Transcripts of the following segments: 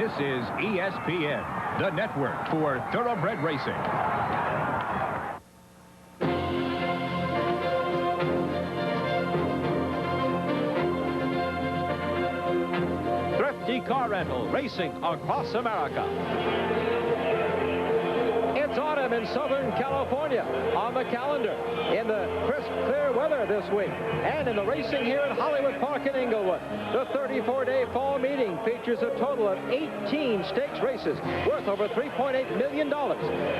This is ESPN, the network for thoroughbred racing. Thrifty Car Rental, racing across America. It's autumn in Southern California. On the calendar, in the crisp, clear weather this week, and in the racing here at Hollywood Park in Inglewood. The 34-day fall meeting features a total of 18 stakes races worth over $3.8 million,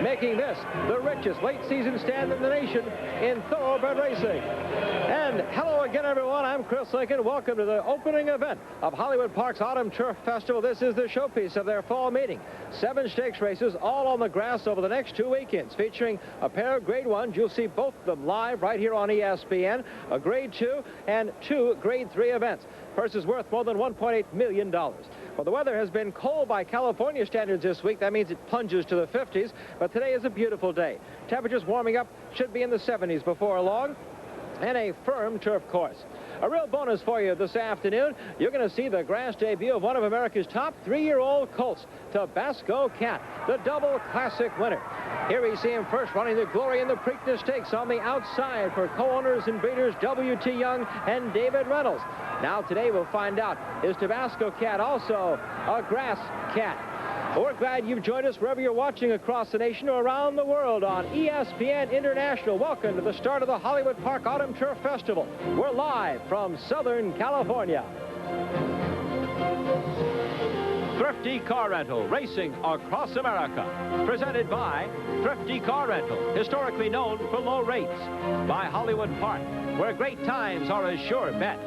making this the richest late-season stand in the nation in thoroughbred racing. And hello again, everyone. I'm Chris Lincoln. Welcome to the opening event of Hollywood Park's Autumn Turf Festival. This is the showpiece of their fall meeting. 7 stakes races, all on the grass over the next 2 weekends, featuring a pair of Grade 1s. You'll see both of them live right here on ESPN, a Grade 2 and 2 Grade 3 events. Purses worth more than $1.8 million. Well, the weather has been cold by California standards this week. That means it plunges to the 50s, but today is a beautiful day. Temperatures warming up, should be in the 70s before long, and a firm turf course. A real bonus for you this afternoon. You're going to see the grass debut of one of America's top 3-year-old colts, Tabasco Cat, the double classic winner. Here we see him first running the glory in the Preakness Stakes on the outside for co-owners and breeders W.T. Young and David Reynolds. Now today we'll find out, is Tabasco Cat also a grass cat? We're glad you've joined us wherever you're watching across the nation or around the world on ESPN International. Welcome to the start of the Hollywood Park Autumn Turf Festival. We're live from Southern California. Thrifty Car Rental, racing across America. Presented by Thrifty Car Rental, historically known for low rates. By Hollywood Park, where great times are a sure bet.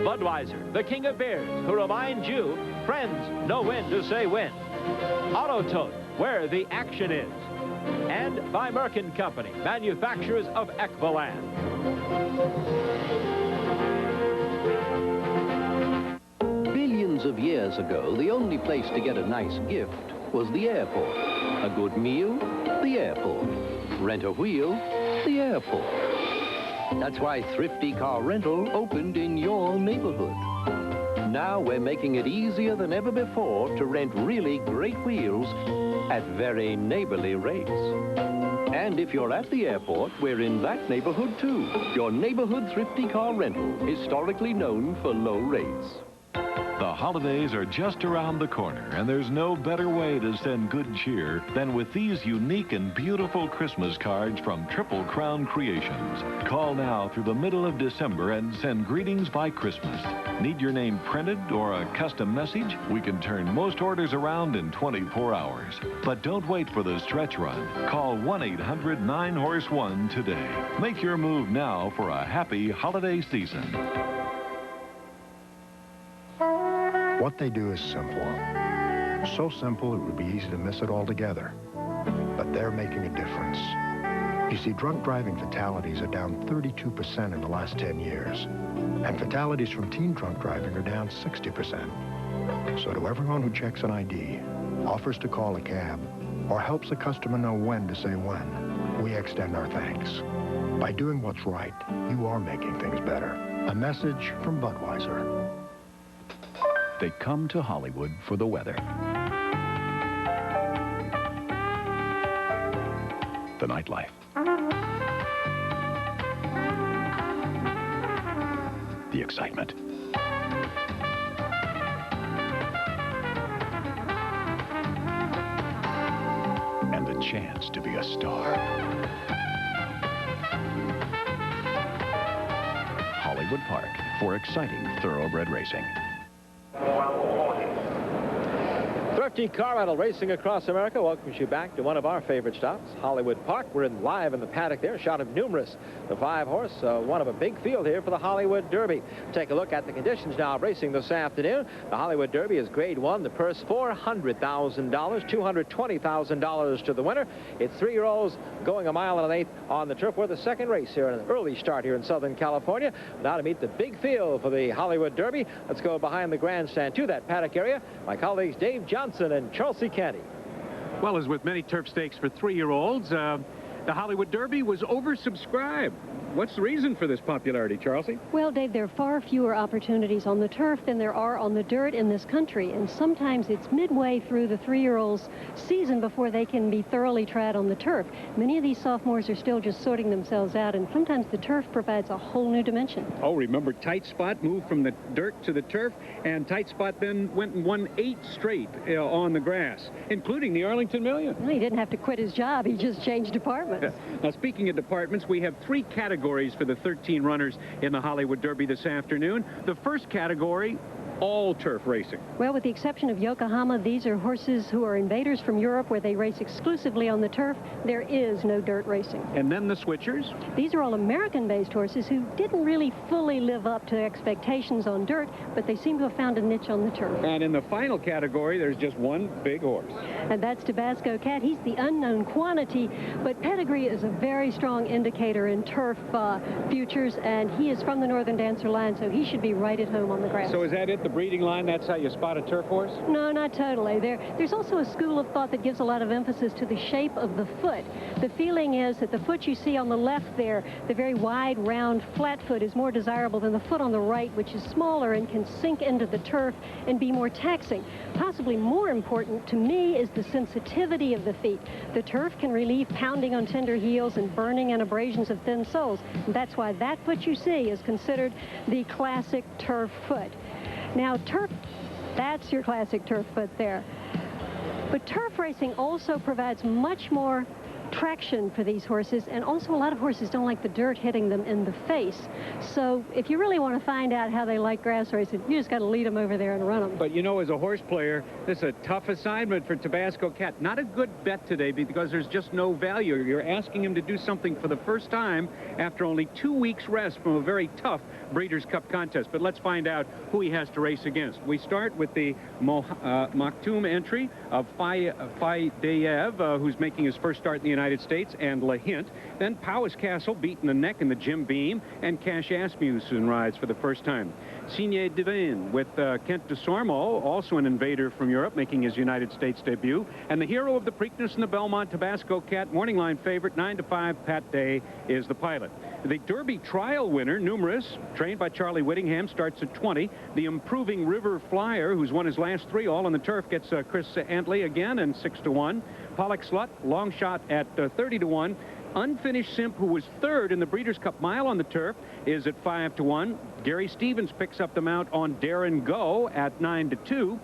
Budweiser, the king of beers, who reminds you, friends know when to say when. Auto Tote, where the action is. And by Merck & Company, manufacturers of Ekvalan. Billions of years ago, the only place to get a nice gift was the airport. A good meal, the airport. Rent a wheel, the airport. That's why Thrifty Car Rental opened in your neighborhood. Now we're making it easier than ever before to rent really great wheels at very neighborly rates. And if you're at the airport, we're in that neighborhood too. Your neighborhood Thrifty Car Rental, historically known for low rates. The holidays are just around the corner, and there's no better way to send good cheer than with these unique and beautiful Christmas cards from Triple Crown Creations. Call now through the middle of December and send greetings by Christmas. Need your name printed or a custom message? We can turn most orders around in 24 hours. But don't wait for the stretch run. Call 1-800-9-HORSE-1 today. Make your move now for a happy holiday season. What they do is simple. So simple it would be easy to miss it altogether. But they're making a difference. You see, drunk driving fatalities are down 32% in the last 10 years. And fatalities from teen drunk driving are down 60%. So to everyone who checks an ID, offers to call a cab, or helps a customer know when to say when, we extend our thanks. By doing what's right, you are making things better. A message from Budweiser. They come to Hollywood for the weather. The nightlife. The excitement. And the chance to be a star. Hollywood Park for exciting thoroughbred racing. Thrifty Car Rental, racing across America, welcomes you back to one of our favorite stops, Hollywood Park. We're live in the paddock there, shot of numerous. The 5-horse, one of a big field here for the Hollywood Derby. Take a look at the conditions now of racing this afternoon. The Hollywood Derby is Grade 1. The purse, $400,000, $220,000 to the winner. It's 3-year-olds going 1.1 miles on the turf. We're the second race here, an early start here in Southern California. Now to meet the big field for the Hollywood Derby, let's go behind the grandstand to that paddock area. My colleagues Dave Johnson and Chelsea Candy. Well, as with many turf stakes for 3-year-olds, the Hollywood Derby was oversubscribed. What's the reason for this popularity, Charlesy? Well, Dave, there are far fewer opportunities on the turf than there are on the dirt in this country, and sometimes it's midway through the 3-year-olds' season before they can be thoroughly tried on the turf. Many of these sophomores are still just sorting themselves out, and sometimes the turf provides a whole new dimension. Oh, remember Tight Spot moved from the dirt to the turf, and Tight Spot then went and won 8 straight on the grass, including the Arlington Million. Well, he didn't have to quit his job. He just changed departments. Now, speaking of departments, we have 3 categories for the 13 runners in the Hollywood Derby this afternoon. The first category, all turf racing. Well, with the exception of Yokohama, these are horses who are invaders from Europe where they race exclusively on the turf. There is no dirt racing. And then the switchers? These are all American-based horses who didn't really fully live up to expectations on dirt, but they seem to have found a niche on the turf. And in the final category, there's just one big horse. And that's Tabasco Cat. He's the unknown quantity, but pedigree is a very strong indicator in turf futures, and he is from the Northern Dancer line, so he should be right at home on the grass. So is that it? The breeding line, that's how you spot a turf horse? No, not totally. There's also a school of thought that gives a lot of emphasis to the shape of the foot. The feeling is that the foot you see on the left there, the very wide, round, flat foot, is more desirable than the foot on the right, which is smaller and can sink into the turf and be more taxing. Possibly more important to me is the sensitivity of the feet. The turf can relieve pounding on tender heels and burning and abrasions of thin soles. And that's why that foot you see is considered the classic turf foot. Now, turf, that's your classic turf foot there. But turf racing also provides much more traction for these horses, and also a lot of horses don't like the dirt hitting them in the face. So if you really want to find out how they like grass racing, you just got to lead them over there and run them. But you know, as a horse player, this is a tough assignment for Tabasco Cat. Not a good bet today because there's just no value. You're asking him to do something for the first time after only 2 weeks rest from a very tough Breeders' Cup contest. But let's find out who he has to race against. We start with the Maktoum entry of Faideyev, who's making his first start in the United States, and La Hint. Then Powis Castle beating the neck in the Jim Beam, and Cash Asmussen rides for the first time. Signe Divine with Kent de Sormeau, also an invader from Europe, making his United States debut. And the hero of the Preakness and the Belmont, Tabasco Cat, morning line favorite, 9-5, Pat Day is the pilot. The Derby trial winner, Numerous, trained by Charlie Whittingham, starts at 20. The improving River Flyer, who's won his last 3 all on the turf, gets Chris Antley again, and 6-1. Pollock Slut, long shot at 30-1. Unfinished Simp, who was 3rd in the Breeders' Cup Mile on the turf, is at 5-1. Gary Stevens picks up the mount on Darren Go at 9-2.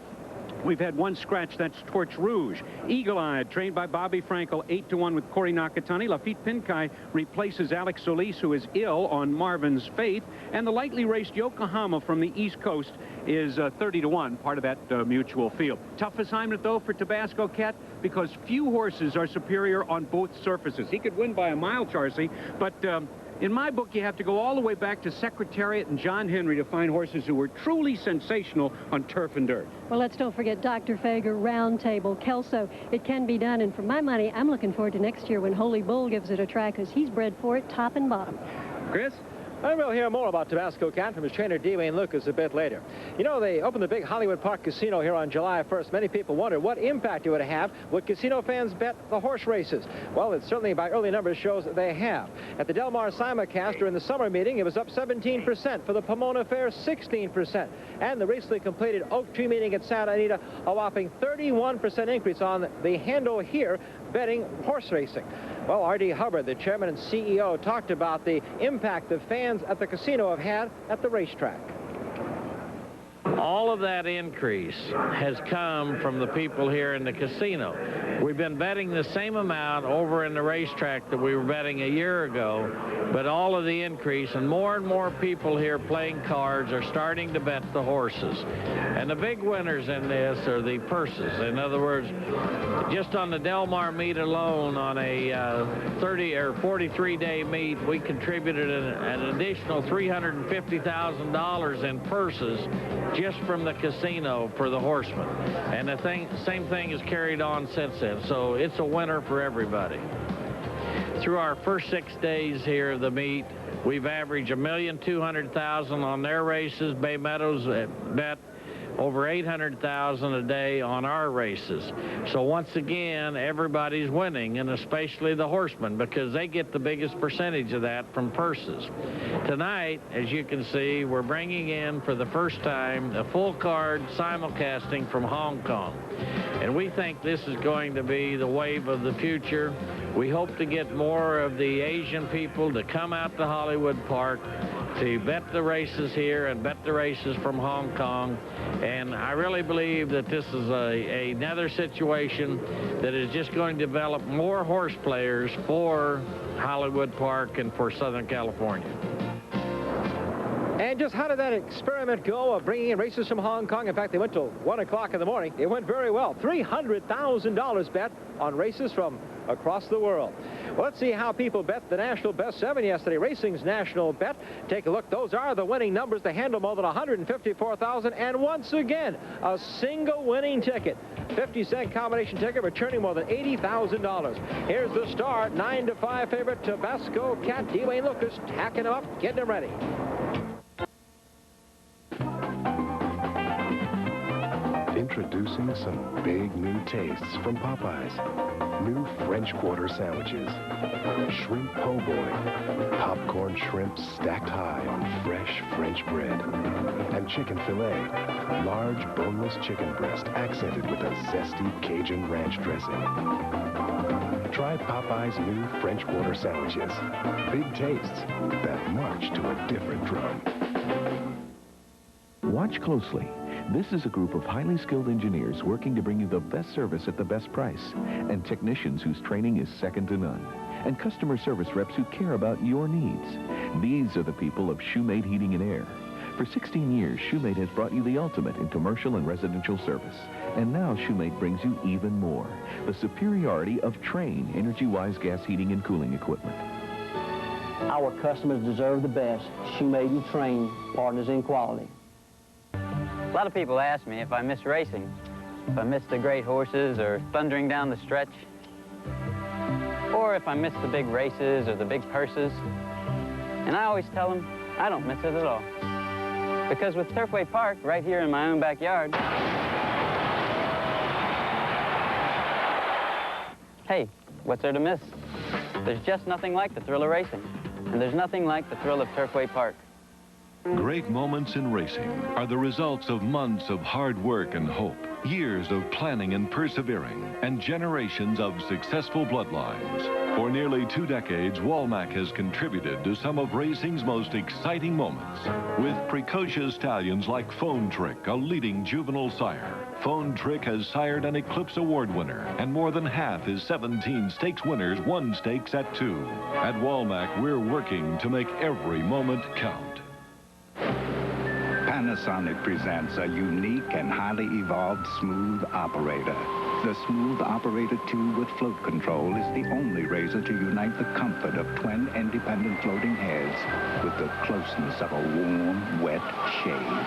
We've had one scratch, that's Torch Rouge. Eagle-Eyed, trained by Bobby Frankel, 8-1 with Corey Nakatani. Lafitte Pinkai replaces Alex Solis, who is ill, on Marvin's Faith. And the lightly raced Yokohama from the East Coast is 30-1, part of that mutual field. Tough assignment, though, for Tabasco Cat, because few horses are superior on both surfaces. He could win by a mile, Charcy, but in my book, you have to go all the way back to Secretariat and John Henry to find horses who were truly sensational on turf and dirt. Well, let's don't forget Dr. Fager, Round Table, Kelso. It can be done, and for my money, I'm looking forward to next year when Holy Bull gives it a try, because he's bred for it top and bottom. Chris? And we'll hear more about Tabasco Cat from his trainer, D. Wayne Lucas, a bit later. You know, they opened the big Hollywood Park Casino here on July 1st. Many people wondered what impact it would have. Would casino fans bet the horse races? Well, it certainly, by early numbers, shows that they have. At the Del Mar Simulcast during the summer meeting, it was up 17%. For the Pomona Fair, 16%. And the recently completed Oak Tree meeting at Santa Anita, a whopping 31% increase on the handle here betting horse racing. Well, R.D. Hubbard, the chairman and CEO, talked about the impact the fans at the casino have had at the racetrack. All of that increase has come from the people here in the casino. We've been betting the same amount over in the racetrack that we were betting a year ago, but all of the increase, and more people here playing cards are starting to bet the horses. And the big winners in this are the purses. In other words, just on the Del Mar meet alone, on a 30 or 43-day meet, we contributed an additional $350,000 in purses just from the casino for the horsemen. And the same thing is carried on since then. So it's a winner for everybody. Through our first 6 days here of the meet, we've averaged $1,200,000 on their races. Bay Meadows bet over 800,000 a day on our races. So once again, everybody's winning, and especially the horsemen, because they get the biggest percentage of that from purses. Tonight, as you can see, we're bringing in for the first time a full card simulcasting from Hong Kong. And we think this is going to be the wave of the future. We hope to get more of the Asian people to come out to Hollywood Park to bet the races here and bet the races from Hong Kong. And I really believe that this is another situation that is just going to develop more horse players for Hollywood Park and for Southern California. And just how did that experiment go of bringing in races from Hong Kong? In fact, they went till 1 o'clock in the morning. It went very well. $300,000 bet on races from across the world. Well, let's see how people bet the National Best 7 yesterday. Racing's National Bet. Take a look. Those are the winning numbers. They handle more than $154,000. And once again, a single winning ticket. 50-cent combination ticket returning more than $80,000. Here's the start. 9-5 favorite Tabasco Cat. Dwayne Lucas tacking him up, getting him ready. Introducing some big new tastes from Popeyes. New French Quarter sandwiches. Shrimp po' boy. Popcorn shrimp stacked high on fresh French bread. And chicken filet. Large boneless chicken breast accented with a zesty Cajun ranch dressing. Try Popeyes' new French Quarter sandwiches. Big tastes that march to a different drum. Watch closely. This is a group of highly skilled engineers working to bring you the best service at the best price, and technicians whose training is second to none, and customer service reps who care about your needs. These are the people of Shoemade Heating and Air. For 16 years, Shoemade has brought you the ultimate in commercial and residential service. And now Shoemade brings you even more, the superiority of Trane energy-wise gas heating and cooling equipment. Our customers deserve the best. Shoemade and Trane, partners in quality. A lot of people ask me if I miss racing, if I miss the great horses or thundering down the stretch, or if I miss the big races or the big purses. And I always tell them I don't miss it at all. Because with Turfway Park right here in my own backyard, hey, what's there to miss? There's just nothing like the thrill of racing, and there's nothing like the thrill of Turfway Park. Great moments in racing are the results of months of hard work and hope, years of planning and persevering, and generations of successful bloodlines. For nearly 2 decades, Walmack has contributed to some of racing's most exciting moments. With precocious stallions like Phone Trick, a leading juvenile sire. Phone Trick has sired an Eclipse Award winner, and more than half his 17 stakes winners won stakes at 2. At Walmack, we're working to make every moment count. Panasonic presents a unique and highly evolved smooth operator. The Smooth Operator 2 with float control is the only razor to unite the comfort of twin independent floating heads with the closeness of a warm, wet shave.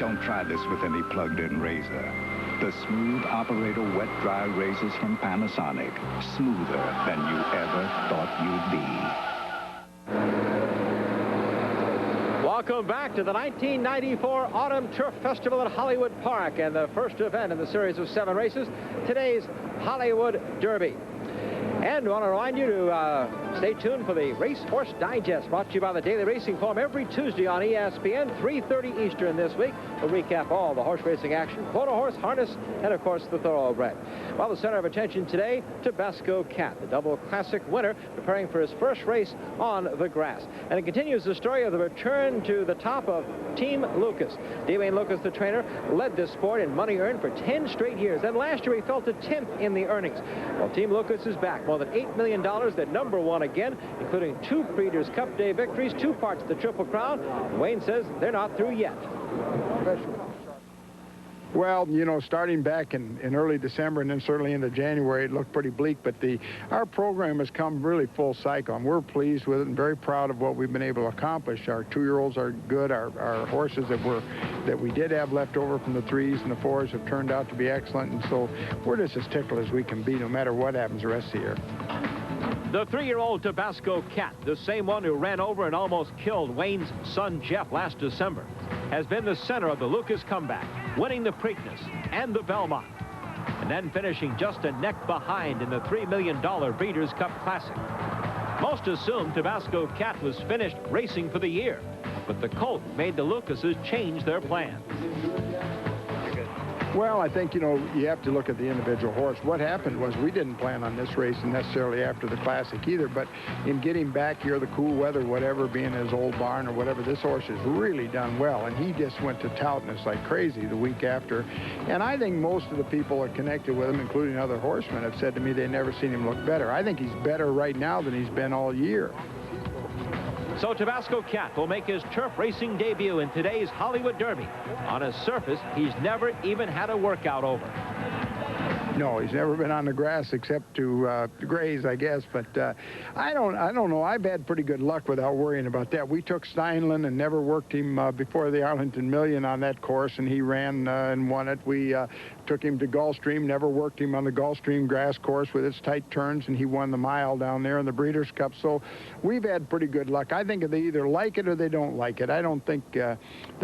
Don't try this with any plugged-in razor. The Smooth Operator wet-dry razors from Panasonic. Smoother than you ever thought you'd be. Welcome back to the 1994 Autumn Turf Festival at Hollywood Park, and the first event in the series of 7 races, today's Hollywood Derby. And I want to remind you to stay tuned for the Racehorse Digest, brought to you by the Daily Racing Form every Tuesday on ESPN, 3:30 Eastern this week. We'll recap all the horse racing action, quarter horse, harness, and of course the thoroughbred. Well, the center of attention today, Tabasco Cat, the double classic winner, preparing for his first race on the grass. And it continues the story of the return to the top of Team Lucas. Dwayne Lucas, the trainer, led this sport in money earned for 10 straight years. And last year he fell to 10th in the earnings. Well, Team Lucas is back. More than $8 million. They're #1 again, including 2 Breeders' Cup Day victories, 2 parts of the Triple Crown. Wayne says they're not through yet. Well, you know, starting back in early December and then certainly into January, it looked pretty bleak, but our program has come really full cycle, and we're pleased with it and very proud of what we've been able to accomplish. Our 2-year-olds are good. Our horses that we did have left over from the 3s and the 4s have turned out to be excellent, and so we're just as tickled as we can be no matter what happens the rest of the year. The 3-year-old Tabasco Cat, the same one who ran over and almost killed Wayne's son Jeff last December, has been the center of the Lucas comeback, winning the Preakness and the Belmont, and then finishing just a neck behind in the $3 million Breeders' Cup Classic. Most assumed Tabasco Cat was finished racing for the year, but the colt made the Lucases change their plans. Well, I think, you have to look at the individual horse. What happened was we didn't plan on this race necessarily after the Classic either, but in getting back here, the cool weather, whatever, being his old barn or whatever, this horse has really done well, and he just went to toughness like crazy the week after. And I think most of the people that connected with him, including other horsemen, have said to me they've never seen him look better. I think he's better right now than he's been all year. So Tabasco Cat will make his turf racing debut in today's Hollywood Derby on a surface he's never even had a workout over. No, he's never been on the grass except to graze, I guess. But I don't know. I've had pretty good luck without worrying about that. We took Steinlen and never worked him before the Arlington Million on that course, and he ran and won it. We took him to Gulfstream, never worked him on the Gulfstream grass course with its tight turns, and he won the mile down there in the Breeders' Cup. So we've had pretty good luck. I think they either like it or they don't like it. I don't think the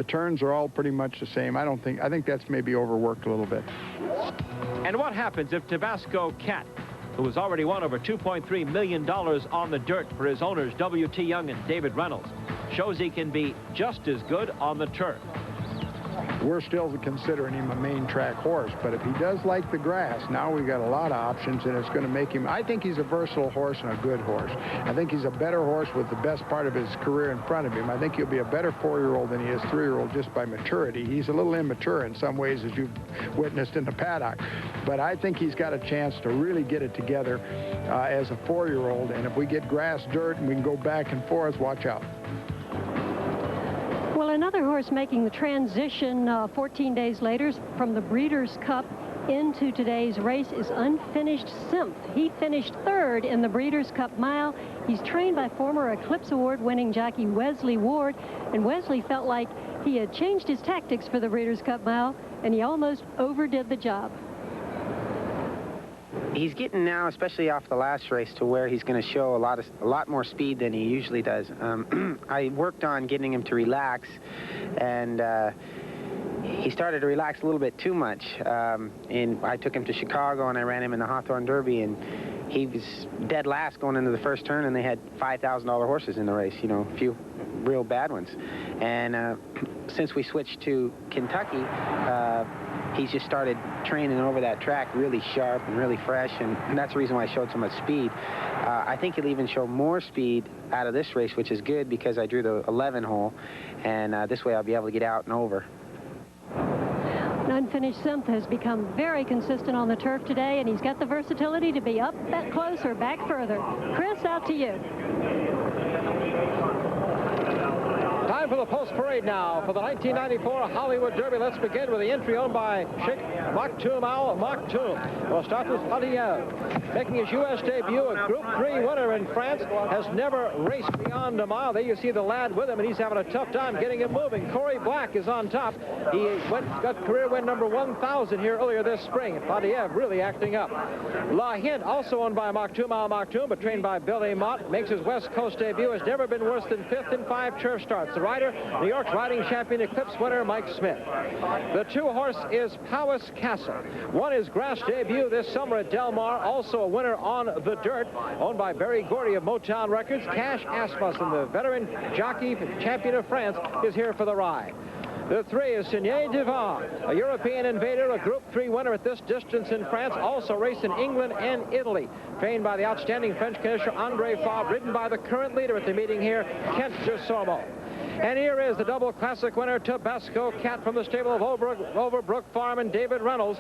turns are all pretty much the same. I think that's maybe overworked a little bit. And what happens if Tabasco Cat, who has already won over $2.3 million on the dirt for his owners W.T. Young and David Reynolds, shows he can be just as good on the turf? We're still considering him a main track horse, but if he does like the grass, now we've got a lot of options, and it's going to make him. I think he's a versatile horse and a good horse. I think he's a better horse with the best part of his career in front of him. I think he'll be a better 4-year-old than he is 3-year-old just by maturity. He's a little immature in some ways, as you've witnessed in the paddock, but I think he's got a chance to really get it together as a 4-year-old, and if we get grass, dirt, and we can go back and forth, watch out. Well, another horse making the transition 14 days later from the Breeders' Cup into today's race is Unfinished Simp. He finished 3rd in the Breeders' Cup Mile. He's trained by former Eclipse Award-winning jockey Wesley Ward, and Wesley felt like he had changed his tactics for the Breeders' Cup Mile, and he almost overdid the job. He's getting now, especially off the last race, to where he's going to show a lot more speed than he usually does. I worked on getting him to relax, and he started to relax a little bit too much. And I took him to Chicago, and I ran him in the Hawthorne Derby, and he was dead last going into the first turn, and they had $5,000 horses in the race, a few real bad ones. And since we switched to Kentucky, he's just started training over that track really sharp and really fresh, and that's the reason why I showed so much speed. I think he'll even show more speed out of this race, which is good because I drew the 11 hole, and this way I'll be able to get out and over. Unfinished Simp has become very consistent on the turf today, and he's got the versatility to be up, back close, or back further. Chris, out to you. Time for the post parade now for the 1994 Hollywood Derby. Let's begin with the entry owned by Sheikh Maktoum Al Maktoum. We'll start with Fadiev, making his U.S. debut, a Group 3 winner in France, has never raced beyond a mile. There you see the lad with him, and he's having a tough time getting it moving. Corey Black is on top. He got career win number 1,000 here earlier this spring. Fadiev really acting up. La Hint, also owned by Maktoum Al Maktoum, but trained by Billy Mott, makes his West Coast debut, has never been worse than 5th in 5 turf starts. The rider, New York's riding champion Eclipse winner Mike Smith. The 2-horse is Powys Castle. Won his grass debut this summer at Del Mar, also a winner on the dirt, owned by Barry Gordy of Motown Records. Cash Asmussen, the veteran jockey champion of France, is here for the ride. The 3 is Signé Divan, a European invader, a Group 3 winner at this distance in France, also raced in England and Italy. Trained by the outstanding French conditioner André Fabre, ridden by the current leader at the meeting here, Kent de Sormo. And here is the double classic winner, Tabasco Cat, from the stable of Overbrook Farm and David Reynolds.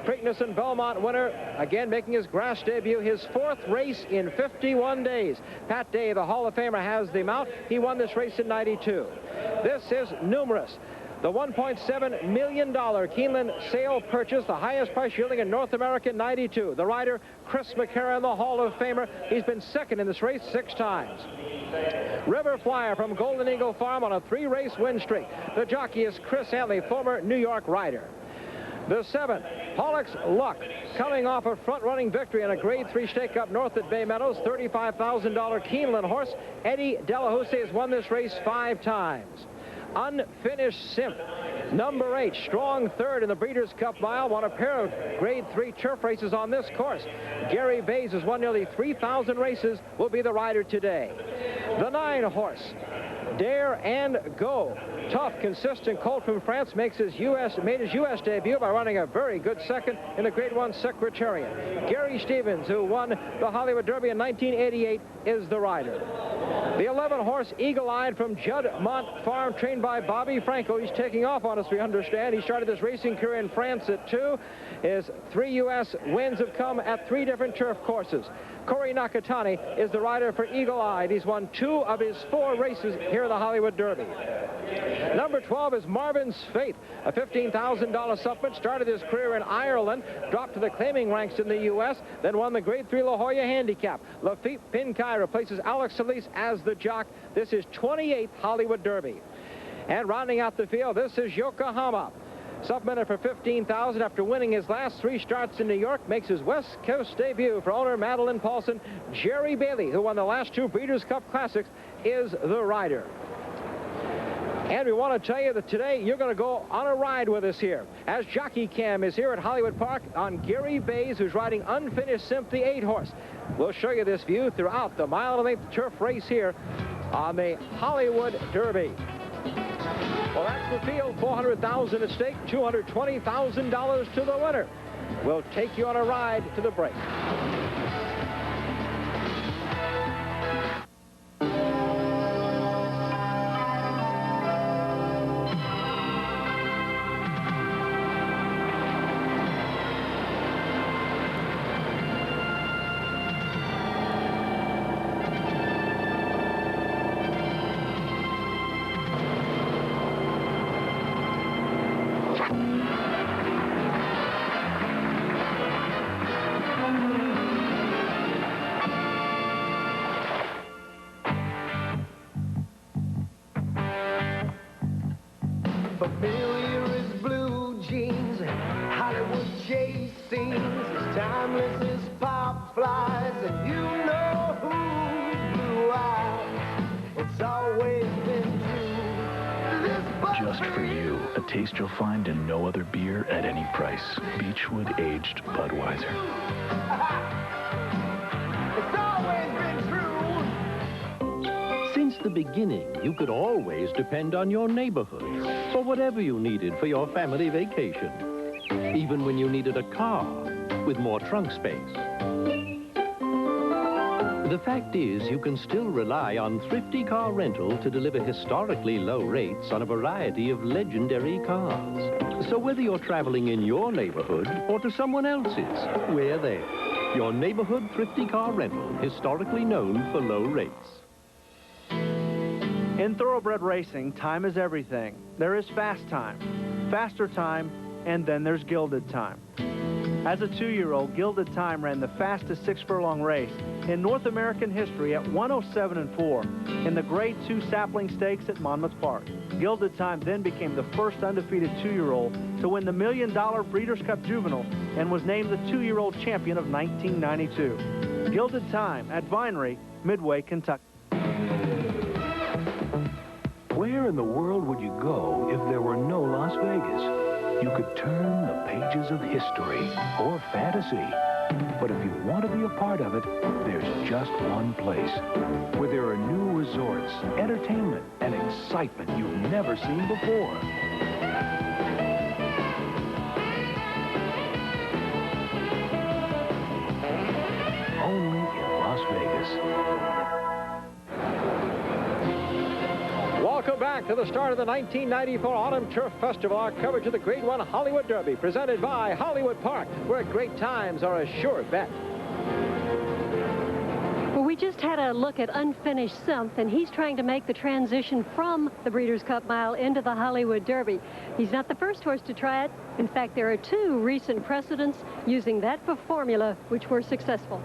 Preakness and Belmont winner, again making his grass debut, his 4th race in 51 days. Pat Day, the Hall of Famer, has the mount. He won this race in '92. This is Numerous, the $1.7 million Keeneland sale purchase, the highest price yielding in North America in '92. The rider, Chris McCarron, the Hall of Famer. He's been 2nd in this race 6 times. River Flyer from Golden Eagle Farm on a 3-race win streak. The jockey is Chris Antley, former New York rider. The 7 Pollock's Luck, coming off a front-running victory in a Grade 3 stake up north at Bay Meadows, $35,000 Keeneland horse. Eddie Delahousie has won this race 5 times. Unfinished Simp, number 8, strong third in the Breeders' Cup Mile, won a pair of Grade 3 turf races on this course. Gary Bays has won nearly 3,000 races, will be the rider today. The 9 horse, Dare and Go. Tough, consistent colt from France made his U.S. debut by running a very good second in the Grade 1 Secretariat. Gary Stevens, who won the Hollywood Derby in 1988, is the rider. The 11 horse Eagle Eyed from Juddmont Farm, trained by Bobby Franco. He's taking off on us, we understand. He started his racing career in France at 2. His 3 U.S. wins have come at 3 different turf courses. Corey Nakatani is the rider for Eagle Eyed. He's won 2 of his 4 races here in the Hollywood Derby. Number 12 is Marvin's Faith, a $15,000 supplement. Started his career in Ireland, dropped to the claiming ranks in the U.S., then won the Grade 3 La Jolla Handicap. Lafitte Pinkai replaces Alex Solis as the jock. This is 28th Hollywood Derby. And rounding out the field, this is Yokohama. Supplemented for $15,000 after winning his last 3 starts in New York, makes his West Coast debut for owner Madeline Paulson. Jerry Bailey, who won the last 2 Breeders' Cup Classics, is the rider. And we want to tell you that today you're going to go on a ride with us here, as Jockey Cam is here at Hollywood Park on Gary Bays, who's riding Unfinished Simp, the 8 horse. We'll show you this view throughout the mile-and-a-length turf race here on the Hollywood Derby. Well, that's the field. $400,000 at stake, $220,000 to the winner. We'll take you on a ride to the break. Familiar as blue jeans, Hollywood chase scenes, as timeless as pop flies, and you know who's blue eyes. It's always been true. Just for you, a taste you'll find in no other beer at any price. Beechwood Aged Budweiser. It's always been true. Since the beginning, you could always depend on your neighborhood for whatever you needed for your family vacation. Even when you needed a car with more trunk space. The fact is, you can still rely on Thrifty Car Rental to deliver historically low rates on a variety of legendary cars. So whether you're traveling in your neighborhood or to someone else's, we're there. Your neighborhood Thrifty Car Rental, historically known for low rates. In thoroughbred racing, time is everything. There is fast time, faster time, and then there's Gilded Time. As a 2-year-old, Gilded Time ran the fastest 6-furlong race in North American history at 107.4 in the Grade 2 Sapling Stakes at Monmouth Park. Gilded Time then became the first undefeated 2-year-old to win the $1 million Breeders' Cup Juvenile and was named the 2-year-old champion of 1992. Gilded Time at Vinery, Midway, Kentucky. Where in the world would you go if there were no Las Vegas? You could turn the pages of history or fantasy. But if you want to be a part of it, there's just one place where there are new resorts, entertainment, and excitement you've never seen before. Only in Las Vegas. Welcome back to the start of the 1994 Autumn Turf Festival, our coverage of the Grade 1 Hollywood Derby, presented by Hollywood Park, where great times are a sure bet. Well, we just had a look at Unfinished Simp, and he's trying to make the transition from the Breeders' Cup Mile into the Hollywood Derby. He's not the first horse to try it. In fact, there are 2 recent precedents using that formula which were successful.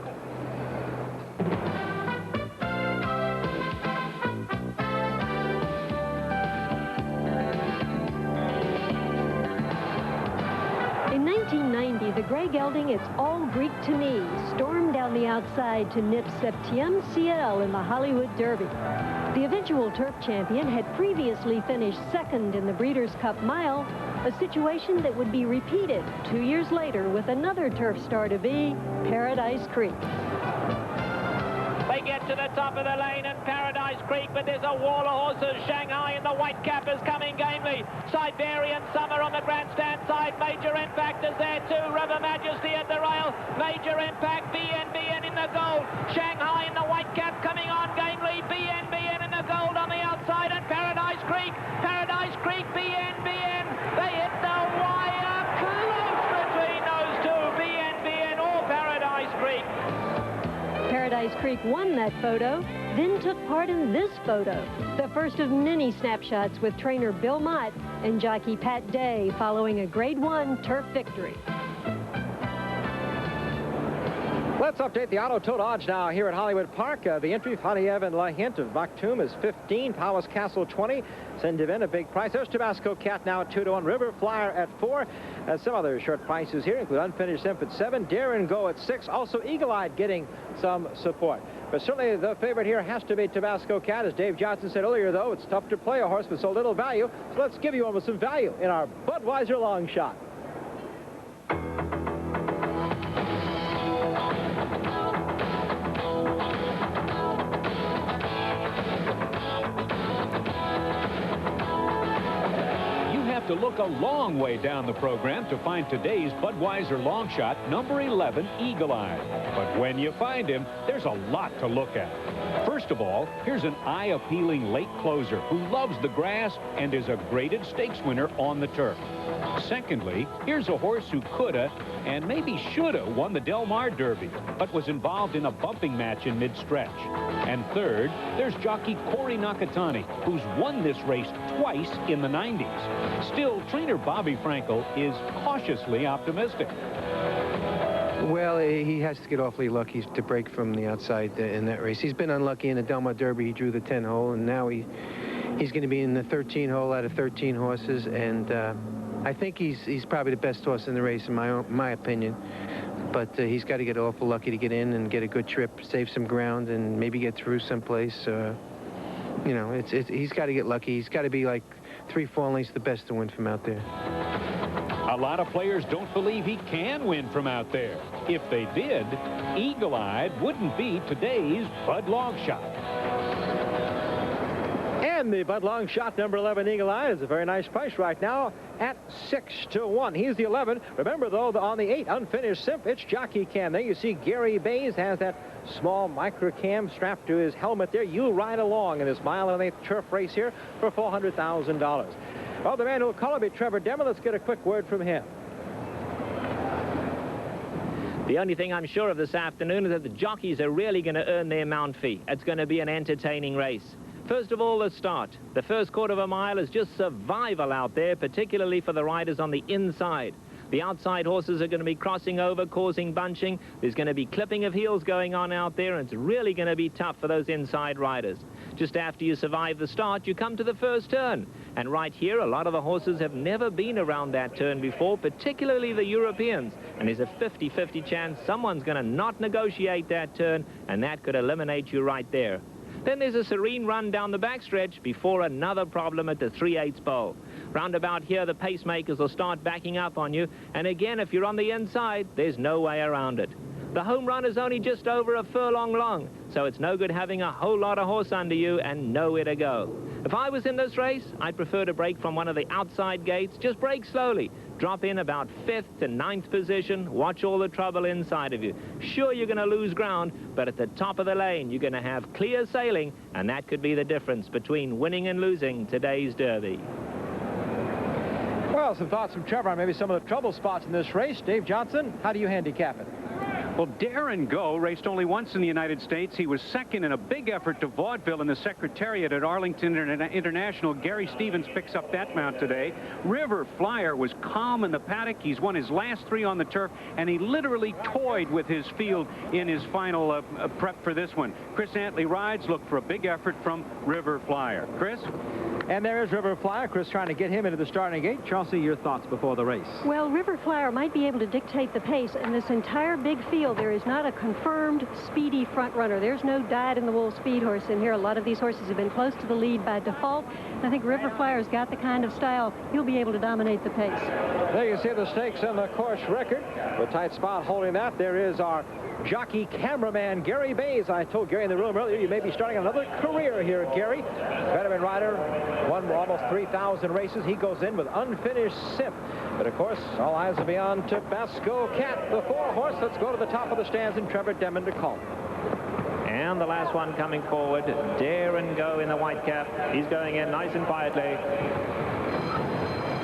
In 1990, Roy Gelding, it's all Greek to me. Stormed down the outside to nip Septième Ciel in the Hollywood Derby. The eventual turf champion had previously finished second in the Breeders' Cup Mile, a situation that would be repeated 2 years later with another turf star to be, Paradise Creek. They get to the top of the lane and Paradise Creek, but there's a wall of horses. Shanghai in the white cap is coming gamely. Siberian Summer on the grandstand side. Major Impact is there too. River Majesty at the rail. Major Impact, BNBN in the gold. Shanghai in the white cap coming on gamely. BNBN in the gold on the outside, and Paradise Creek, BNBN. They hit the wire. Close between those two, BNBN or Paradise Creek. Paradise Creek won that photo, then took part in this photo, the first of many snapshots with trainer Bill Mott and jockey Pat Day following a Grade 1 turf victory. Let's update the Auto Tote odds now here at Hollywood Park. The entry, Faniev and La Hint of Maktoum is 15, Palace Castle 20, Sendivin a big price. There's Tabasco Cat now at 2-1, River Flyer at 4. Some other short prices here include Unfinished Simp at 7, Dare and Go at 6. Also Eagle-Eyed getting some support. But certainly the favorite here has to be Tabasco Cat. As Dave Johnson said earlier, though, it's tough to play a horse with so little value. So let's give you one with some value in our Budweiser long shot. To look a long way down the program to find today's Budweiser long shot, number 11, Eagle-Eye. But when you find him, there's a lot to look at. First of all, here's an eye-appealing late closer who loves the grass and is a graded stakes winner on the turf. Secondly, here's a horse who coulda and maybe shoulda won the Del Mar Derby, but was involved in a bumping match in mid-stretch. And third, there's jockey Corey Nakatani, who's won this race twice in the 90s. Still, trainer Bobby Frankel is cautiously optimistic. Well, he has to get awfully lucky to break from the outside in that race. He's been unlucky in the Del Mar Derby. He drew the 10 hole, and now he's going to be in the 13 hole out of 13 horses. And I think he's probably the best horse in the race, in my opinion. But he's got to get awful lucky to get in and get a good trip, save some ground, and maybe get through someplace. You know, he's got to get lucky. He's got to be like 3-4 lengths the best to win from out there. A lot of players don't believe he can win from out there. If they did, Eagle-Eyed wouldn't be today's Bud Long Shot. And the Bud Long Shot, number 11, Eagle-Eye, is a very nice price right now at 6-1. He's the 11. Remember, though, on the 8, Unfinished Simp, it's jockey cam. There you see Gary Bays has that small micro cam strapped to his helmet there. You'll ride along in this mile-and-a-eighth turf race here for $400,000. Well, the man who'll call me, Trevor Demmer. Let's get a quick word from him. The only thing I'm sure of this afternoon is that the jockeys are really going to earn their mount fee. It's going to be an entertaining race. First of all, the start. The first quarter of a mile is just survival out there, particularly for the riders on the inside. The outside horses are going to be crossing over, causing bunching. There's going to be clipping of heels going on out there, and it's really going to be tough for those inside riders. Just after you survive the start, you come to the first turn. And right here, a lot of the horses have never been around that turn before, particularly the Europeans. And there's a 50-50 chance someone's going to not negotiate that turn, and that could eliminate you right there. Then there's a serene run down the backstretch before another problem at the 3/8 pole. Round about here, the pacemakers will start backing up on you. And again, if you're on the inside, there's no way around it. The home run is only just over a furlong long, so it's no good having a whole lot of horse under you and nowhere to go. If I was in this race, I'd prefer to break from one of the outside gates. Just break slowly. Drop in about 5th to 9th position. Watch all the trouble inside of you. Sure, you're going to lose ground, but at the top of the lane, you're going to have clear sailing, and that could be the difference between winning and losing today's Derby. Well, some thoughts from Trevor on maybe some of the trouble spots in this race. Dave Johnson, how do you handicap it? Well, Dare and Go raced only once in the United States. He was second in a big effort to vaudeville in the Secretariat at Arlington International. Gary Stevens picks up that mount today. River Flyer was calm in the paddock. He's won his last 3 on the turf, and he literally toyed with his field in his final prep for this one. Chris Antley rides. Look for a big effort from River Flyer. Chris? And there is River Flyer. Chris trying to get him into the starting gate. Chelsea, your thoughts before the race? Well, River Flyer might be able to dictate the pace. In this entire big field, there is not a confirmed speedy front runner. There's no dyed-in-the-wool speed horse in here. A lot of these horses have been close to the lead by default. I think River Flyer's got the kind of style. He'll be able to dominate the pace. There you see the stakes and the course record. The tight spot holding that. There is our jockey cameraman, Gary Bays. I told Gary in the room earlier, you may be starting another career here, Gary. Veteran rider, won almost 3,000 races. He goes in with Unfinished Simp. But, of course, all eyes will be on Tabasco Cat, the 4-horse. Let's go to the top of the stands and Trevor Demon to call. And the last one coming forward, Dare and Go in the white cap. He's going in nice and quietly.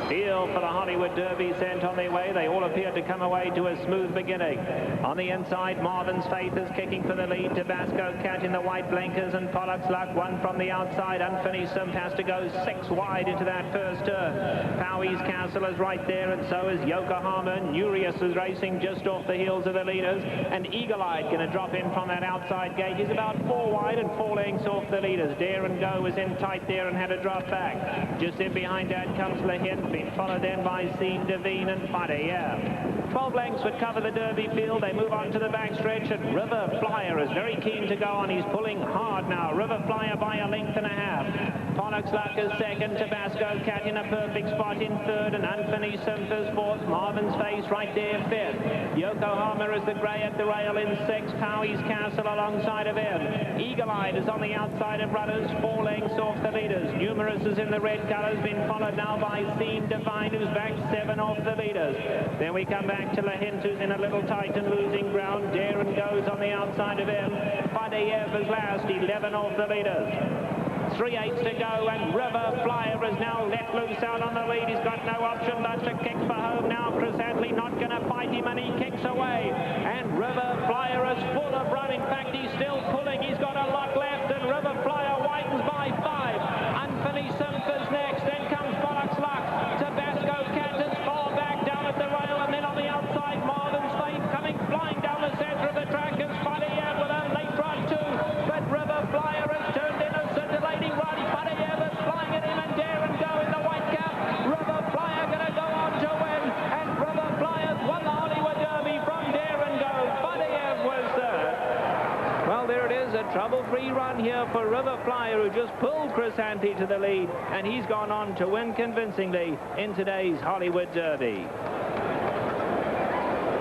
Field for the Hollywood Derby sent on their way. They all appear to come away to a smooth beginning. On the inside, Marvin's Faith is kicking for the lead. Tabasco Cat in the white blinkers, and Pollock's Luck one from the outside. Unfinished Simp has to go 6 wide into that first turn. Powie's Castle is right there, and so is Yokohama. Nurius is racing just off the heels of the leaders, and Eagle Eye going to drop in from that outside gate. He's about 4 wide and 4 lengths off the leaders. Dare and Go was in tight there and had to drop back. Just in behind that comes Lahin, been followed in by Scene Devine and Fadea. 12 lengths would cover the Derby field. They move on to the backstretch, and River Flyer is very keen to go on. He's pulling hard now. River Flyer by a length and a half. Pollock's Luck is second. Tabasco Cat in a perfect spot in third, and Unfinished Simp is fourth. Marvin's Face right there fifth. Yokohama is the grey at the rail in sixth. Powie's Castle alongside of him. Eagle Eye is on the outside of runners, 4 lengths off the leaders. Numerous is in the red colours, been followed now by Scene Devine, who's back 7 off the leaders. Then we come back to Lahint, who's in a little tight and losing ground. Dare and Goes on the outside of him. Fadeyev is last, 11 off the leaders. 3/8 to go, and River Flyer is now let loose out on the lead. He's got no option but to kick for home now. Chris Antley not going to fight him, and he kicks away. And River Flyer is full of run. In fact, he's still pulling. He's got a lot left, and River Flyer widens by 5. Unfinished Simp is next. Then comes Pollock's Luck. Tabasco Cat is far back down at the rail, and then on the outside, Marvin's Faith coming flying down the center of the track is Fadeyev with a late run too. But River Flyer has turned in a scintillating run. Fadeyev is flying at him, and Dare and Go in the white cap. River Flyer going to go on to win, and River Flyer's won the Hollywood Derby from Dare and Go. Fadeyev was third. Well, there it is, a trouble-free run here for River Flyer, who just pulled Chris Antley to the lead, and he's gone on to win convincingly in today's Hollywood Derby.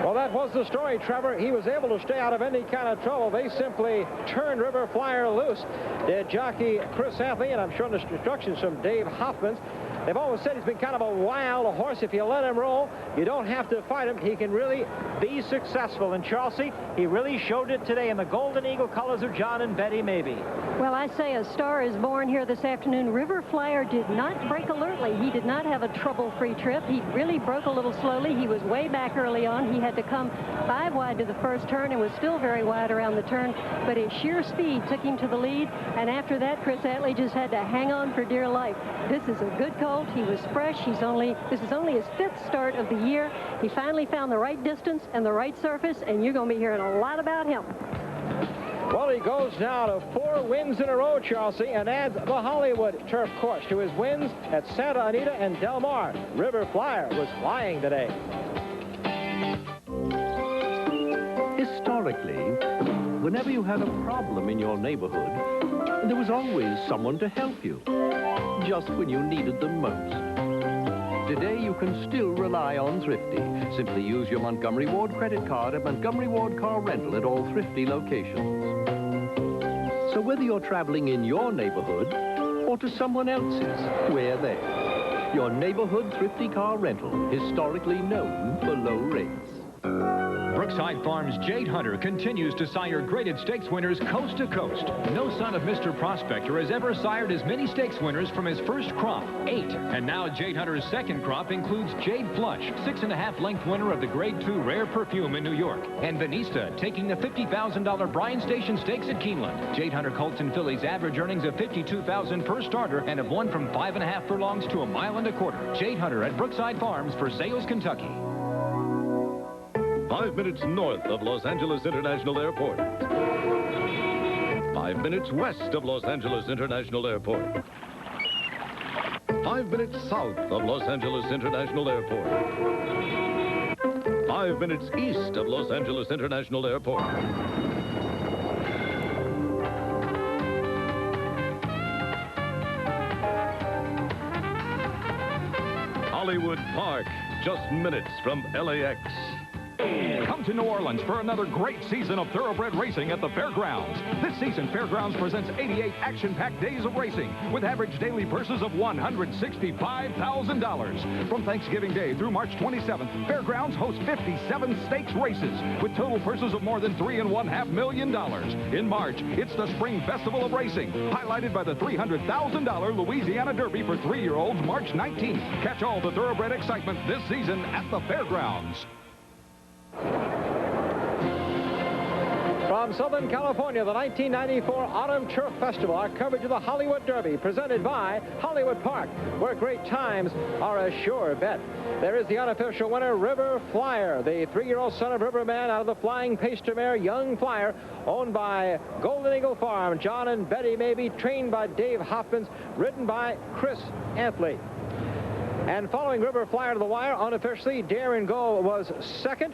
Well, that was the story, Trevor. He was able to stay out of any kind of trouble. They simply turned River Flyer loose. Did jockey Chris Antley, and I'm sure the instructions from Dave Hoffman. They've always said he's been kind of a wild horse. If you let him roll, you don't have to fight him. He can really be successful. And Chelsea, he really showed it today in the Golden Eagle colors of John and Betty Maybe. Well, I say a star is born here this afternoon. River Flyer did not break alertly. He did not have a trouble-free trip. He really broke a little slowly. He was way back early on. He had to come 5 wide to the first turn and was still very wide around the turn. But his sheer speed took him to the lead. And after that, Chris Antley just had to hang on for dear life. This is a good colt. He was fresh. This is only his 5th start of the year. He finally found the right distance and the right surface, and you're going to be hearing a lot about him. Well, he goes now to 4 wins in a row, Chelsea, and adds the Hollywood turf course to his wins at Santa Anita and Del Mar. River Flyer was flying today. Historically, whenever you had a problem in your neighborhood, there was always someone to help you, just when you needed them most. Today, you can still rely on Thrifty. Simply use your Montgomery Ward credit card at Montgomery Ward Car Rental at all Thrifty locations. So whether you're traveling in your neighborhood or to someone else's, we're there. Your neighborhood Thrifty Car Rental, historically known for low rates. Brookside Farms' Jade Hunter continues to sire graded stakes winners coast to coast. No son of Mr. Prospector has ever sired as many stakes winners from his first crop, 8. And now Jade Hunter's second crop includes Jade Flush, 6.5 length winner of the Grade 2 Rare Perfume in New York, and Venista taking the $50,000 Bryan Station Stakes at Keeneland. Jade Hunter colts and fillies average earnings of $52,000 per starter and have won from 5.5 furlongs to 1.25 miles. Jade Hunter at Brookside Farms for sales, Kentucky. 5 minutes north of Los Angeles International Airport. 5 minutes west of Los Angeles International Airport. 5 minutes south of Los Angeles International Airport. 5 minutes east of Los Angeles International Airport. Hollywood Park, just minutes from LAX. Come to New Orleans for another great season of thoroughbred racing at the Fairgrounds. This season, Fairgrounds presents 88 action-packed days of racing with average daily purses of $165,000. From Thanksgiving Day through March 27th, Fairgrounds hosts 57 stakes races with total purses of more than $3.5 million. In March, it's the Spring Festival of Racing, highlighted by the $300,000 Louisiana Derby for 3-year-olds March 19th. Catch all the thoroughbred excitement this season at the Fairgrounds. From Southern California, the 1994 Autumn Turf Festival, our coverage of the Hollywood Derby, presented by Hollywood Park, where great times are a sure bet. There is the unofficial winner, River Flyer, the 3-year-old son of Riverman out of the Flying Paster mare, Young Flyer, owned by Golden Eagle Farm, John and Betty Maybe, trained by Dave Hopkins, ridden by Chris Antley. And following River Flyer to the wire, unofficially, Dare and Go was second.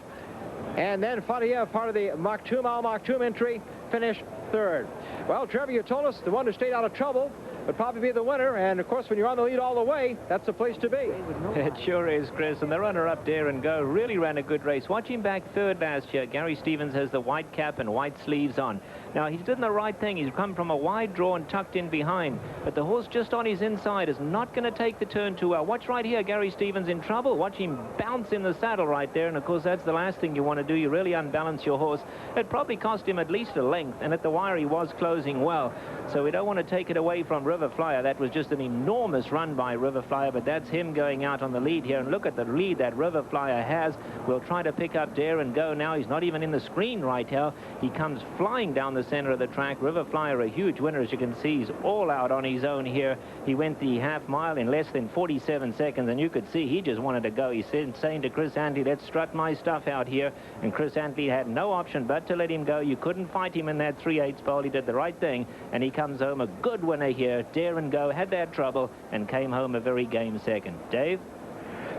And then Fatia, part of the Maktoum Al Maktoum entry, finished third. Well, Trevor, you told us the one who stayed out of trouble would probably be the winner. And, of course, when you're on the lead all the way, that's the place to be. It sure is, Chris. And the runner-up, Dare and Go, really ran a good race. Watch him back third last year. Gary Stevens has the white cap and white sleeves on. Now, he's done the right thing. He's come from a wide draw and tucked in behind. But the horse just on his inside is not going to take the turn too well. Watch right here. Gary Stevens in trouble. Watch him bounce in the saddle right there. And, of course, that's the last thing you want to do. You really unbalance your horse. It probably cost him at least a length. And at the wire, he was closing well. So we don't want to take it away from River Flyer. That was just an enormous run by River Flyer. But that's him going out on the lead here. And look at the lead that River Flyer has. We'll try to pick up Dare and Go now. He's not even in the screen right here. He comes flying down the center of the track. River Flyer, a huge winner, as you can see. He's all out on his own here. He went the half mile in less than 47 seconds, and you could see he just wanted to go. He's saying to Chris Antley, let's strut my stuff out here. And Chris Antley had no option but to let him go. You couldn't fight him in that 3/8 pole. He did the right thing, and he comes home a good winner here. Dare and Go had that trouble and came home a very game second. Dave?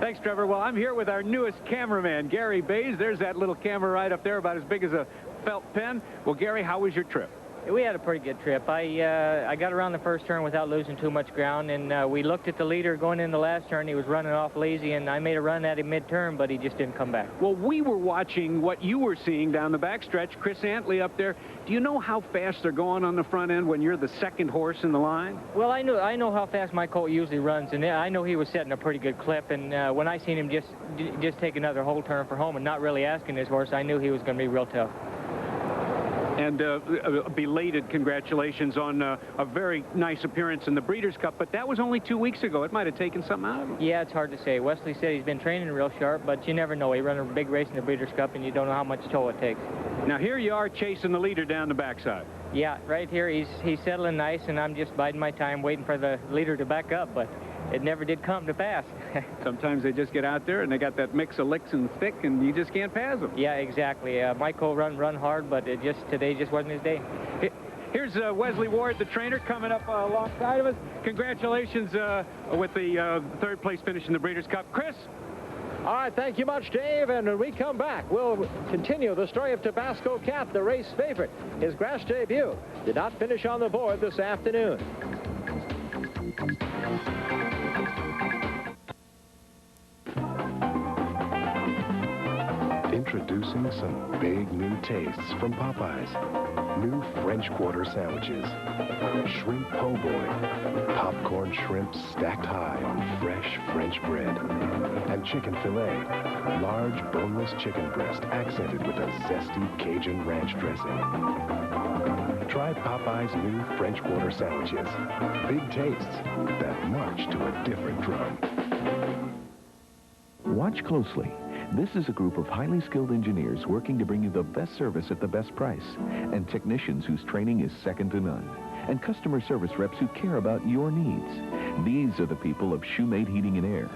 Thanks, Trevor. Well, I'm here with our newest cameraman, Gary Bays. There's that little camera right up there, about as big as a felt pen. Well, Gary, how was your trip? We had a pretty good trip. I got around the first turn without losing too much ground, and we looked at the leader going in the last turn. He was running off lazy, and I made a run at him mid-turn, but he just didn't come back. Well, we were watching what you were seeing down the backstretch. Chris Antley up there. Do you know how fast they're going on the front end when you're the second horse in the line? Well, I know how fast my colt usually runs, and I know he was setting a pretty good clip. And when I seen him just take another whole turn for home and not really asking his horse, I knew he was going to be real tough. And belated congratulations on a very nice appearance in the Breeders' Cup, but that was only 2 weeks ago. It might have taken something out of him. Yeah, it's hard to say. Wesley said he's been training real sharp, but you never know. He run a big race in the Breeders' Cup, and you don't know how much toll it takes. Now, here you are chasing the leader down the backside. Yeah, right here, he's settling nice, and I'm just biding my time waiting for the leader to back up, but it never did come to pass. Sometimes they just get out there, and they got that mix of licks and thick, and you just can't pass them. Yeah, exactly. Michael run hard, but today just wasn't his day. Here's Wesley Ward, the trainer, coming up alongside of us. Congratulations with the third place finish in the Breeders' Cup. Chris? All right, thank you much, Dave. And when we come back, we'll continue the story of Tabasco Cat, the race favorite. His grass debut did not finish on the board this afternoon. Introducing some big new tastes from Popeyes. New French Quarter sandwiches. Shrimp po' boy. Popcorn shrimp stacked high on fresh French bread. And chicken filet. Large boneless chicken breast accented with a zesty Cajun ranch dressing. Try Popeye's new French Quarter sandwiches. Big tastes that march to a different drum. Watch closely. This is a group of highly skilled engineers working to bring you the best service at the best price, and technicians whose training is second to none, and customer service reps who care about your needs. These are the people of Shoemate Heating and Air.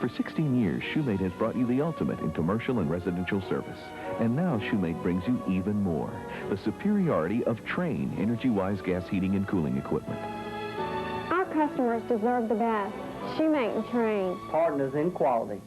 For 16 years, Shoemate has brought you the ultimate in commercial and residential service. And now Shoemate brings you even more, the superiority of Trane energy-wise gas heating and cooling equipment. Our customers deserve the best. Shoemate and Trane. Partners in quality.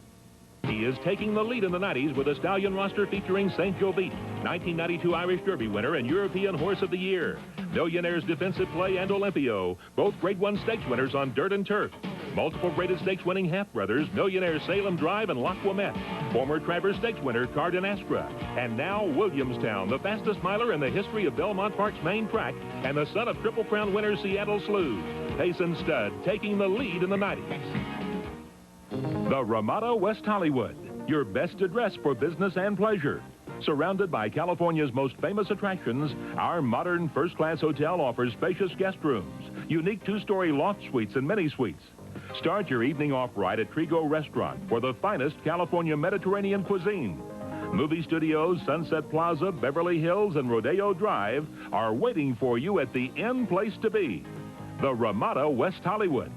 He is taking the lead in the 90s with a stallion roster featuring St. Joe Beat, 1992 Irish Derby winner and European Horse of the Year. Millionaire's Defensive Play and Olympio, both Grade 1 stakes winners on dirt and turf. Multiple graded stakes winning half-brothers, Millionaire Salem Drive and La Quimette. Former Travers Stakes winner Cardin Astra. And now Williamstown, the fastest miler in the history of Belmont Park's main track, and the son of Triple Crown winner Seattle Slew. Payson Stud taking the lead in the 90s. The Ramada West Hollywood, your best address for business and pleasure. Surrounded by California's most famous attractions, our modern first-class hotel offers spacious guest rooms, unique two-story loft suites and mini-suites. Start your evening off right at Trigo Restaurant for the finest California Mediterranean cuisine. Movie studios, Sunset Plaza, Beverly Hills, and Rodeo Drive are waiting for you at the end place to be, the Ramada West Hollywood.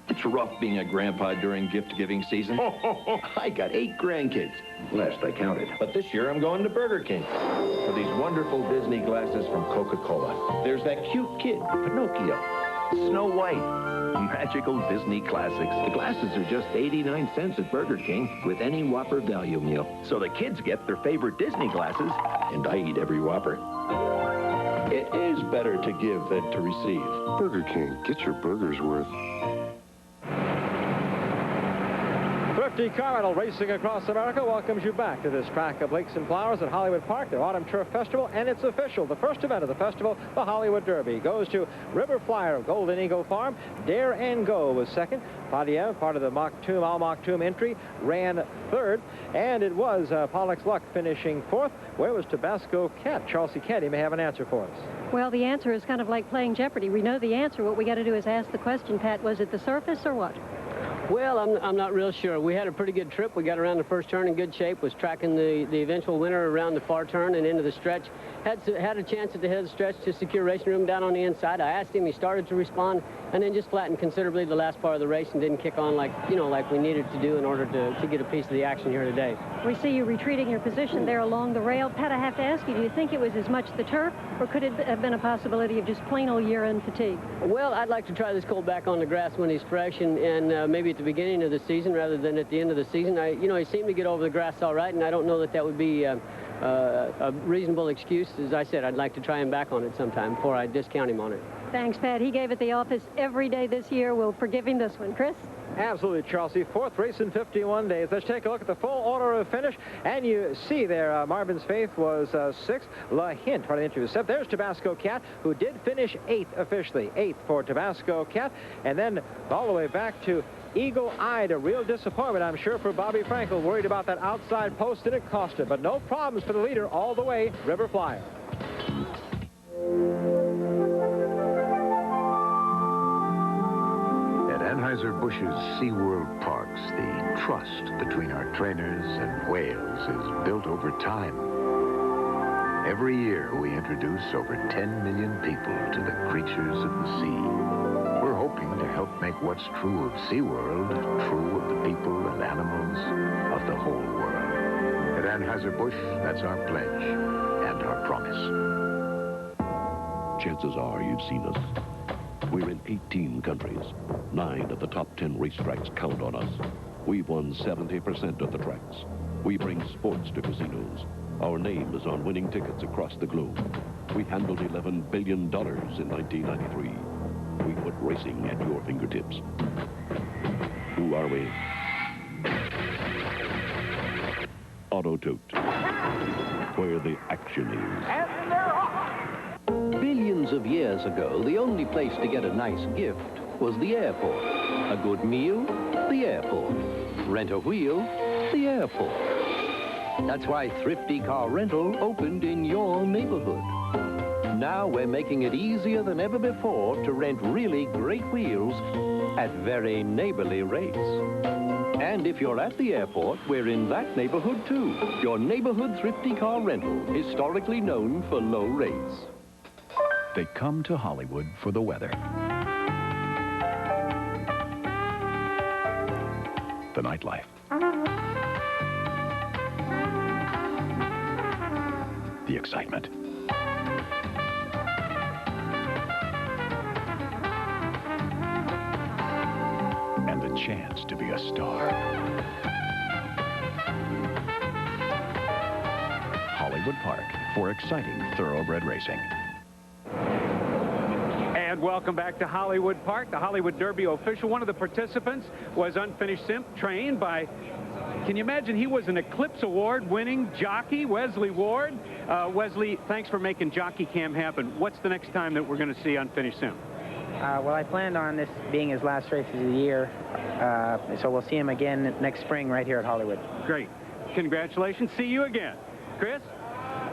It's rough being a grandpa during gift-giving season. I got 8 grandkids. Last I counted. But this year I'm going to Burger King for these wonderful Disney glasses from Coca-Cola. There's that cute kid, Pinocchio, Snow White, magical Disney classics. The glasses are just 89 cents at Burger King with any Whopper value meal. So the kids get their favorite Disney glasses, and I eat every Whopper. It is better to give than to receive. Burger King, get your burger's worth. Thrifty Car Rental Racing across America welcomes you back to this track of Lakes and Flowers at Hollywood Park, their Autumn Turf Festival, and it's official. The first event of the festival, the Hollywood Derby, goes to River Flyer of Golden Eagle Farm. Dare and Go was second. Padilla, part of the Al Maktoum entry, ran third. And it was Pollock's Luck finishing fourth. Where was Tabasco Cat? Charles C. Caddy may have an answer for us. Well, the answer is kind of like playing Jeopardy. We know the answer. What we got to do is ask the question, Pat. Was it the surface or what? Well, I'm not real sure. We had a pretty good trip. We got around the first turn in good shape, was tracking the eventual winner around the far turn and into the stretch. Had a chance at the head of the stretch to secure racing room down on the inside. I asked him, he started to respond, and then just flattened considerably the last part of the race and didn't kick on like we needed to do in order to get a piece of the action here today. We see you retreating your position there along the rail. Pat, I have to ask you, do you think it was as much the turf, or could it have been a possibility of just plain old year-end fatigue? Well, I'd like to try this colt back on the grass when he's fresh and maybe at the beginning of the season rather than at the end of the season. He seemed to get over the grass all right, and I don't know that would be a reasonable excuse. As I said, I'd like to try him back on it sometime before I discount him on it. Thanks, Pat. He gave it the office every day this year. We'll forgive him this one. Chris? Absolutely, Chelsea. Fourth race in 51 days. Let's take a look at the full order of finish. And you see there, Marvin's Faith was sixth. La Hint, part of the entry was seventh. There's Tabasco Cat, who did finish eighth officially. Eighth for Tabasco Cat. And then all the way back to Eagle Eyed, a real disappointment, I'm sure, for Bobby Frankel. Worried about that outside post, and it cost him. But no problems for the leader all the way, River Flyer. Anheuser-Busch's SeaWorld Parks, the trust between our trainers and whales is built over time. Every year, we introduce over 10 million people to the creatures of the sea. We're hoping to help make what's true of SeaWorld true of the people and animals of the whole world. At Anheuser-Busch, that's our pledge and our promise. Chances are you've seen us. We're in 18 countries. 9 of the top 10 racetracks count on us. We've won 70% of the tracks. We bring sports to casinos. Our name is on winning tickets across the globe. We handled $11 billion in 1993. We put racing at your fingertips. Who are we? Auto Tote, where the action is. And they're off! Billions of years ago, the only place to get a nice gift was the airport. A good meal, the airport. Rent a wheel, the airport. That's why Thrifty Car Rental opened in your neighborhood. Now we're making it easier than ever before to rent really great wheels at very neighborly rates. And if you're at the airport, we're in that neighborhood too. Your neighborhood Thrifty Car Rental, historically known for low rates. They come to Hollywood for the weather, the nightlife, the excitement, and the chance to be a star. Hollywood Park for exciting thoroughbred racing. And welcome back to Hollywood Park, the Hollywood Derby official. One of the participants was Unfinished Simp, trained by, can you imagine, he was an Eclipse Award-winning jockey, Wesley Ward. Wesley, thanks for making Jockey Cam happen. What's the next time that we're going to see Unfinished Simp? Well, I planned on this being his last race of the year, so we'll see him again next spring right here at Hollywood. Great. Congratulations. See you again. Chris?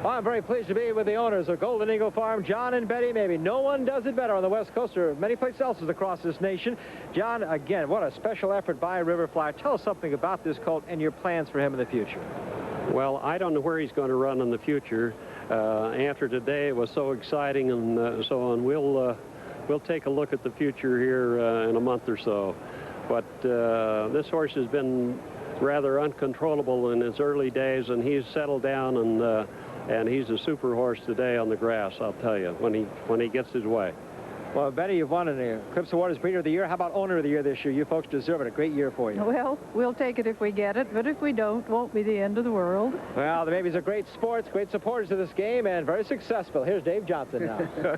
Well, I'm very pleased to be with the owners of Golden Eagle Farm, John and Betty. Maybe no one does it better on the West Coast or many places else across this nation. John, again, what a special effort by Riverfly. Tell us something about this colt and your plans for him in the future. Well, I don't know where he's going to run in the future. After today, it was so exciting and so on. We'll take a look at the future here in a month or so. But this horse has been rather uncontrollable in his early days, and he's settled down, and he's a super horse today on the grass, I'll tell you, when he gets his way. Well, Betty, you've won an Eclipse Award as Breeder of the Year. How about Owner of the Year this year? You folks deserve it. A great year for you. Well, we'll take it if we get it, but if we don't, won't be the end of the world. Well, the babies are great sports, great supporters of this game, and very successful. Here's Dave Johnson now.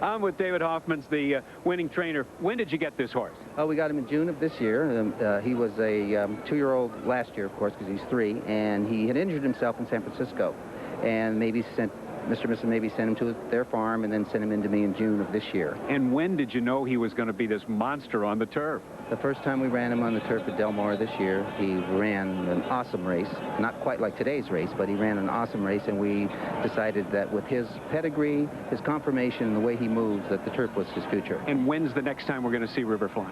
I'm with David Hoffman's the winning trainer. When did you get this horse? Oh, we got him in June of this year. He was a 2-year-old last year, of course, because he's 3, and he had injured himself in San Francisco. And maybe Mr. and Mrs. maybe sent him to their farm and then sent him into me in June of this year. And when did you know he was going to be this monster on the turf? The first time we ran him on the turf at Del Mar this year, he ran an awesome race. Not quite like today's race, but he ran an awesome race, and we decided that with his pedigree, his conformation, and the way he moves, that the turf was his future. And when's the next time we're going to see Riverfly?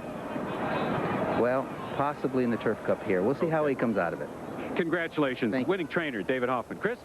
Well, possibly in the Turf Cup here. We'll see how he comes out of it. Congratulations. Winning trainer, David Hoffman. Chris?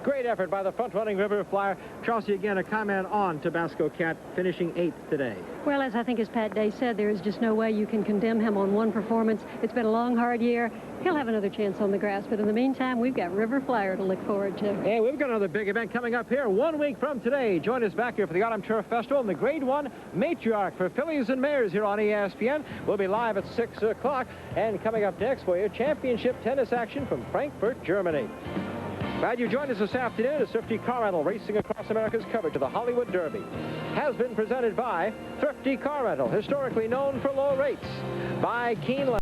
Great effort by the front-running River Flyer. Chelsea, again, a comment on Tabasco Cat finishing 8th today. Well, as I think as Pat Day said, there is just no way you can condemn him on one performance. It's been a long, hard year. He'll have another chance on the grass, but in the meantime, we've got River Flyer to look forward to. And we've got another big event coming up here 1 week from today. Join us back here for the Autumn Turf Festival and the Grade 1 Matriarch for fillies and mares here on ESPN. We'll be live at 6 o'clock. And coming up next for you, championship tennis action from Frankfurt, Germany. Glad you joined us this afternoon as Thrifty Car Rental, racing across America's coverage of the Hollywood Derby, has been presented by Thrifty Car Rental, historically known for low rates, by Keeneland.